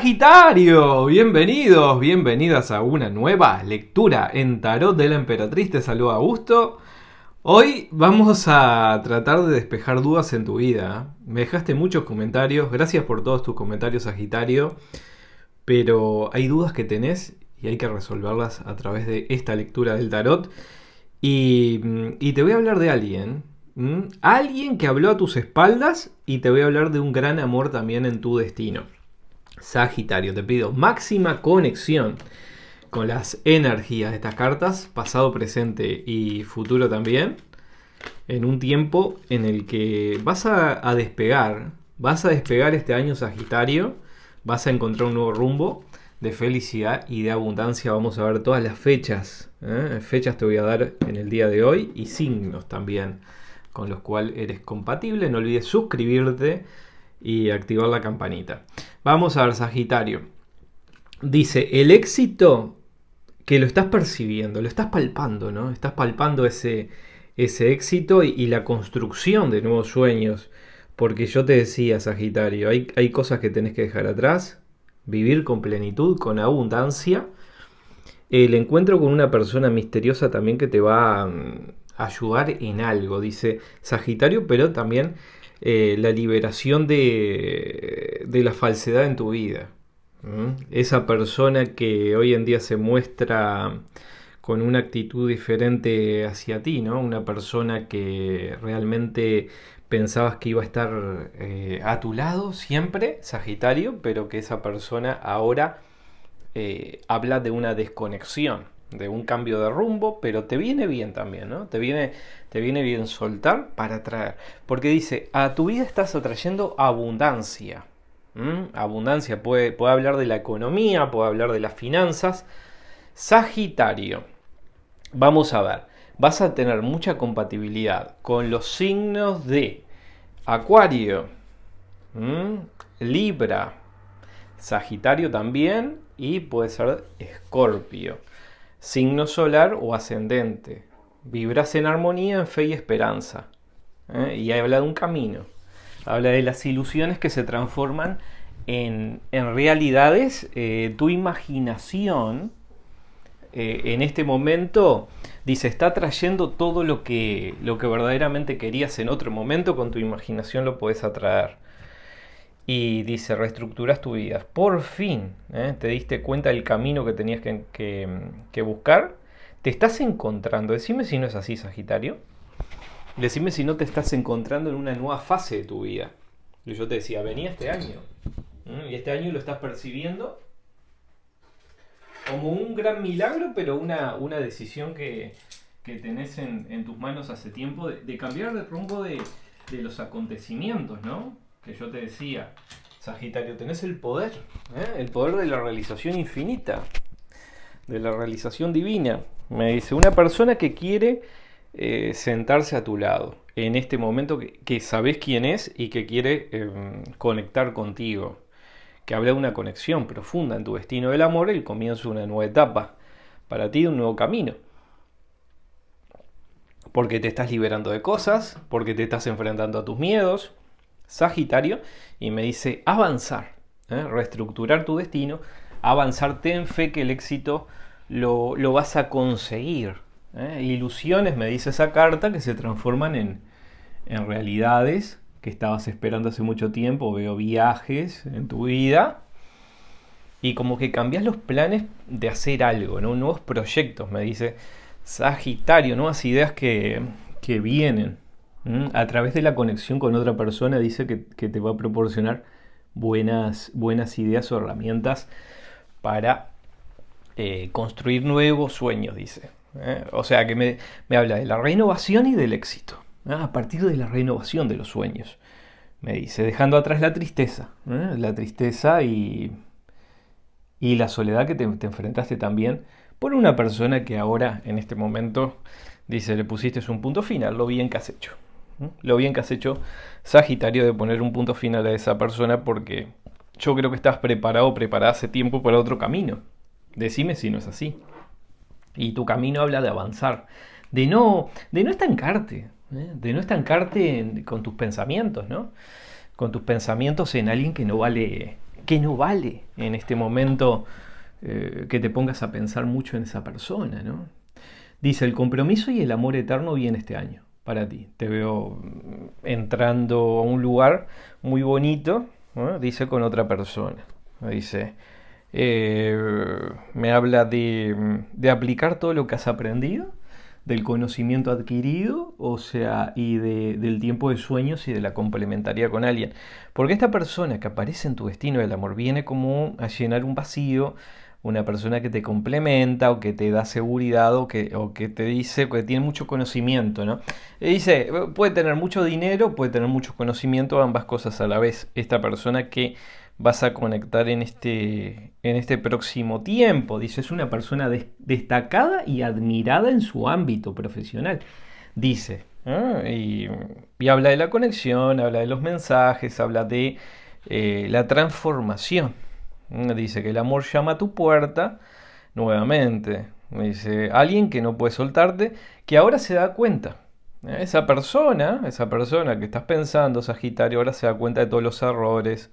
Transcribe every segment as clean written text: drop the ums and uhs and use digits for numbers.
Sagitario, bienvenidos, bienvenidas a una nueva lectura en Tarot de la Emperatriz. Te saluda Augusto. Hoy vamos a tratar de despejar dudas en tu vida. Me dejaste muchos comentarios, gracias por todos tus comentarios, Sagitario. Pero hay dudas que tenés y hay que resolverlas a través de esta lectura del Tarot. Y te voy a hablar de alguien. Alguien que habló a tus espaldas y te voy a hablar de un gran amor también en tu destino. Sagitario, te pido máxima conexión con las energías de estas cartas, pasado, presente y futuro también, en un tiempo en el que vas a despegar este año, Sagitario, vas a encontrar un nuevo rumbo de felicidad y de abundancia. Vamos a ver todas las fechas, fechas te voy a dar en el día de hoy y signos también con los cuales eres compatible. No olvides suscribirte y activar la campanita. Vamos a ver, Sagitario. Dice, el éxito que lo estás percibiendo, lo estás palpando, ¿no? Estás palpando ese éxito y la construcción de nuevos sueños. Porque yo te decía, Sagitario, hay cosas que tenés que dejar atrás, vivir con plenitud, con abundancia. El encuentro con una persona misteriosa también que te va a ayudar en algo, dice Sagitario, pero también la liberación de la falsedad en tu vida. Esa persona que hoy en día se muestra con una actitud diferente hacia ti, ¿no? Una persona que realmente pensabas que iba a estar a tu lado siempre, Sagitario, pero que esa persona ahora habla de una desconexión, de un cambio de rumbo, pero te viene bien también, ¿no? Te viene bien soltar para atraer. Porque dice, a tu vida estás atrayendo abundancia. Abundancia, puede hablar de la economía, puede hablar de las finanzas. Sagitario, vamos a ver, vas a tener mucha compatibilidad con los signos de Acuario, Libra, Sagitario también, y puede ser Escorpio. Signo solar o ascendente. Vibras en armonía, en fe y esperanza. Y habla de un camino. Habla de las ilusiones que se transforman en realidades. Tu imaginación en este momento, dice, está trayendo todo lo que verdaderamente querías en otro momento. Con tu imaginación lo puedes atraer. Y dice, reestructuras tu vida. Por fin, te diste cuenta del camino que tenías que buscar. Te estás encontrando. Decime si no es así, Sagitario. Decime si no te estás encontrando en una nueva fase de tu vida. Y yo te decía, venía este año. Y este año lo estás percibiendo como un gran milagro, pero una decisión que tenés en tus manos hace tiempo de cambiar el rumbo de los acontecimientos, ¿no? Que yo te decía, Sagitario, tenés el poder de la realización infinita, de la realización divina. Me dice, una persona que quiere sentarse a tu lado en este momento, que sabés quién es y que quiere conectar contigo, que habla de una conexión profunda en tu destino del amor, el comienzo de una nueva etapa para ti, de un nuevo camino. Porque te estás liberando de cosas, porque te estás enfrentando a tus miedos, Sagitario, y me dice avanzar, reestructurar tu destino, avanzar, ten fe que el éxito lo vas a conseguir. Ilusiones, me dice esa carta, que se transforman en realidades que estabas esperando hace mucho tiempo. Veo viajes en tu vida y como que cambias los planes de hacer algo, ¿no? Nuevos proyectos, me dice Sagitario, nuevas ideas que vienen. A través de la conexión con otra persona, dice que te va a proporcionar buenas ideas o herramientas para construir nuevos sueños, dice. O sea que me habla de la renovación y del éxito. A partir de la renovación de los sueños, me dice, dejando atrás la tristeza. La tristeza y la soledad que te enfrentaste también por una persona que ahora, en este momento, dice, le pusiste un punto final. Lo bien que has hecho. Lo bien que has hecho, Sagitario, de poner un punto final a esa persona, porque yo creo que estás preparado, preparada hace tiempo para otro camino. Decime si no es así. Y tu camino habla de avanzar, de no estancarte, de no estancarte con tus pensamientos, ¿no? Con tus pensamientos en alguien que no vale que no vale en este momento que te pongas a pensar mucho en esa persona, ¿no? Dice, el compromiso y el amor eterno viene este año para ti. Te veo entrando a un lugar muy bonito, ¿no? Dice, con otra persona. Dice, me habla de aplicar todo lo que has aprendido, del conocimiento adquirido, o sea, y del tiempo de sueños y de la complementaria con alguien. Porque esta persona que aparece en tu destino del amor viene como a llenar un vacío, una persona que te complementa o que te da seguridad o que te dice que tiene mucho conocimiento, ¿no? Y dice, puede tener mucho dinero, puede tener mucho conocimiento, ambas cosas a la vez. Esta persona que vas a conectar en este próximo tiempo. Dice, es una persona destacada y admirada en su ámbito profesional. Dice, y habla de la conexión, habla de los mensajes, habla de la transformación. Dice que el amor llama a tu puerta nuevamente. Dice, alguien que no puede soltarte, que ahora se da cuenta. Esa persona que estás pensando, Sagitario, ahora se da cuenta de todos los errores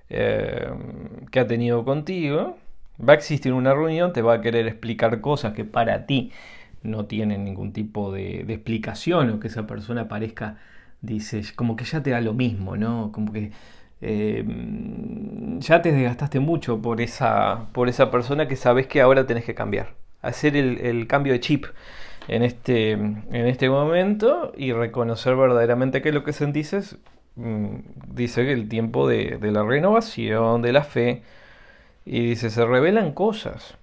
que ha tenido contigo. Va a existir una reunión, te va a querer explicar cosas que para ti no tienen ningún tipo de explicación, o que esa persona parezca, dices, como que ya te da lo mismo, ¿no? Como que ya te desgastaste mucho por esa persona que sabes que ahora tenés que cambiar. Hacer el cambio de chip en este momento y reconocer verdaderamente que lo que sentís es, dice que el tiempo de la renovación, de la fe, y dice, se revelan cosas.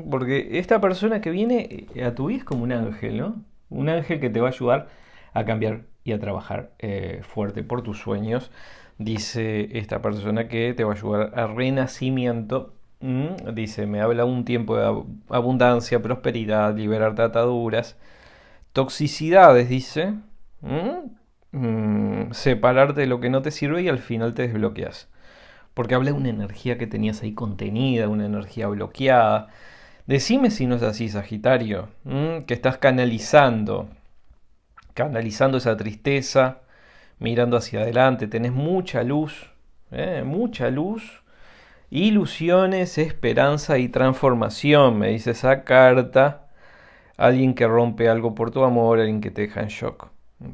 Porque esta persona que viene a tu vida es como un ángel, ¿no? Un ángel que te va a ayudar a cambiar y a trabajar fuerte por tus sueños. Dice esta persona que te va a ayudar a renacimiento. Dice, me habla un tiempo de abundancia, prosperidad, liberar ataduras, toxicidades, dice. Separarte de lo que no te sirve y al final te desbloqueas. Porque habla de una energía que tenías ahí contenida, una energía bloqueada. Decime si no es así, Sagitario, que estás canalizando esa tristeza, mirando hacia adelante, tenés mucha luz, ilusiones, esperanza y transformación, me dice esa carta. Alguien que rompe algo por tu amor, alguien que te deja en shock.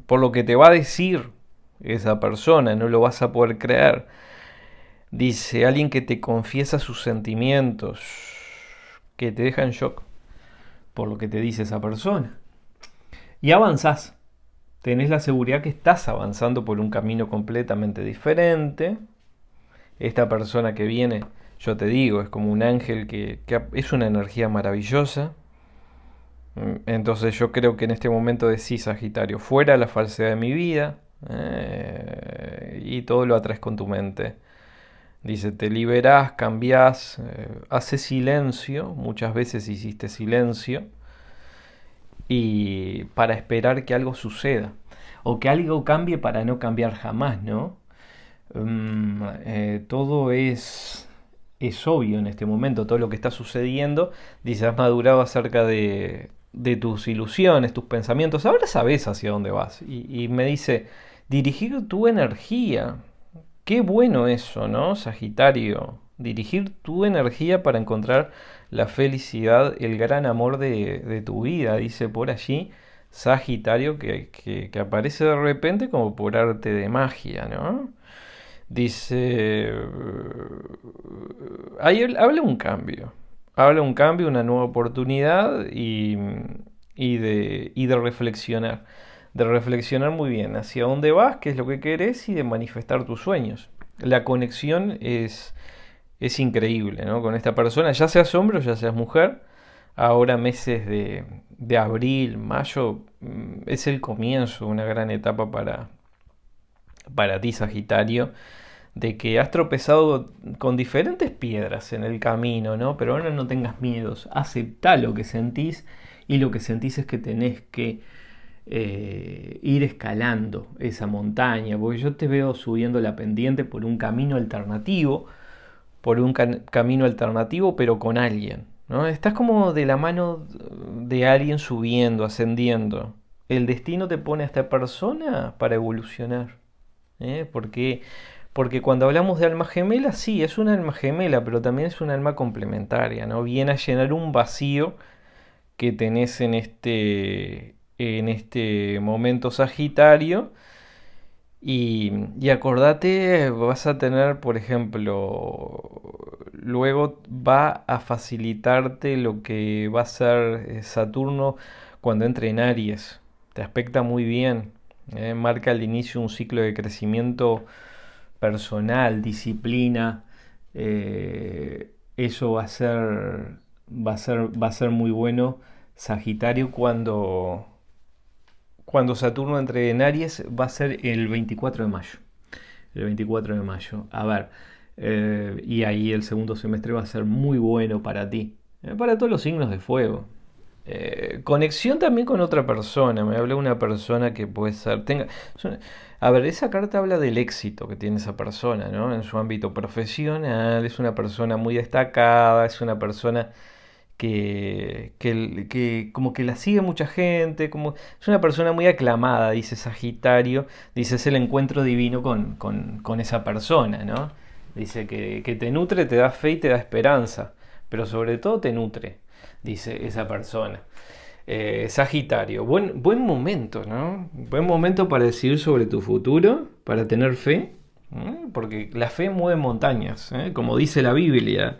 Por lo que te va a decir esa persona, no lo vas a poder creer. Dice, alguien que te confiesa sus sentimientos, que te deja en shock por lo que te dice esa persona. Y avanzás. Tenés la seguridad que estás avanzando por un camino completamente diferente. Esta persona que viene, yo te digo, es como un ángel que es una energía maravillosa. Entonces yo creo que en este momento decís, Sagitario, fuera la falsedad de mi vida, y todo lo atraes con tu mente. Dice, te liberás, cambiás, haces silencio, muchas veces hiciste silencio, y para esperar que algo suceda, o que algo cambie para no cambiar jamás, ¿no? Todo es obvio en este momento, todo lo que está sucediendo. Dice, has madurado acerca de tus ilusiones, tus pensamientos, ahora sabes hacia dónde vas. Y me dice, dirigir tu energía. Qué bueno eso, ¿no, Sagitario? Dirigir tu energía para encontrar la felicidad, el gran amor de tu vida, dice por allí Sagitario, que aparece de repente como por arte de magia, ¿no? Dice, habla un cambio, una nueva oportunidad y de reflexionar muy bien hacia dónde vas, qué es lo que querés y de manifestar tus sueños. La conexión es increíble, ¿no? Con esta persona, ya seas hombre o ya seas mujer. Ahora meses de abril, mayo, es el comienzo, una gran etapa para ti, Sagitario, de que has tropezado con diferentes piedras en el camino, ¿no? Pero ahora no tengas miedos, aceptá lo que sentís, y lo que sentís es que tenés que ir escalando esa montaña, porque yo te veo subiendo la pendiente por un camino alternativo, pero con alguien, ¿no? Estás como de la mano de alguien subiendo, ascendiendo. El destino te pone a esta persona para evolucionar, ¿eh? Porque cuando hablamos de alma gemela, sí, es un alma gemela, pero también es un alma complementaria, ¿no? Viene a llenar un vacío que tenés en este momento Sagitario. Y acordate, vas a tener, por ejemplo, luego va a facilitarte lo que va a ser Saturno cuando entre en Aries. Te aspecta muy bien, marca el inicio de un ciclo de crecimiento personal, disciplina. Eso va a ser muy bueno, Sagitario, cuando Saturno entre en Aries va a ser el 24 de mayo. El 24 de mayo. A ver, y ahí el segundo semestre va a ser muy bueno para ti. Para todos los signos de fuego. Conexión también con otra persona. Me habla una persona que puede ser. A ver, esa carta habla del éxito que tiene esa persona, ¿no? En su ámbito profesional. Es una persona muy destacada. Es una persona que como que la sigue mucha gente, como es una persona muy aclamada, dice Sagitario, dice es el encuentro divino con esa persona, ¿no? Dice que te nutre, te da fe y te da esperanza, pero sobre todo te nutre, dice esa persona. Sagitario, buen momento, ¿no? Buen momento para decidir sobre tu futuro, para tener fe, porque la fe mueve montañas, como dice la Biblia,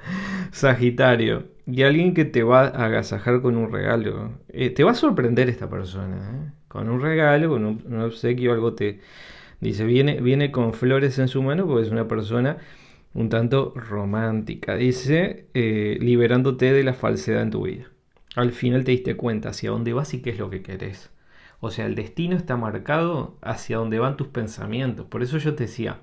Sagitario. Y alguien que te va a agasajar con un regalo. Te va a sorprender esta persona, con un regalo, con un obsequio, algo te dice, viene con flores en su mano porque es una persona un tanto romántica. Dice, liberándote de la falsedad en tu vida. Al final te diste cuenta hacia dónde vas y qué es lo que querés. O sea, el destino está marcado hacia dónde van tus pensamientos. Por eso yo te decía,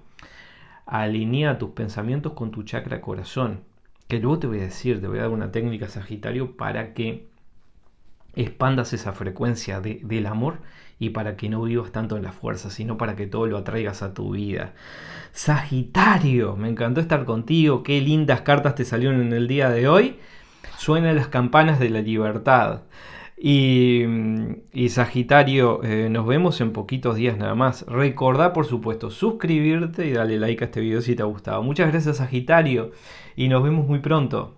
alinea tus pensamientos con tu chakra corazón. Que luego te voy a decir, te voy a dar una técnica, Sagitario, para que expandas esa frecuencia del amor y para que no vivas tanto en la fuerza, sino para que todo lo atraigas a tu vida. Sagitario, me encantó estar contigo, qué lindas cartas te salieron en el día de hoy. Suenan las campanas de la libertad. Y, y Sagitario, nos vemos en poquitos días nada más. Recordá, por supuesto, suscribirte y darle like a este video si te ha gustado. Muchas gracias, Sagitario, y nos vemos muy pronto.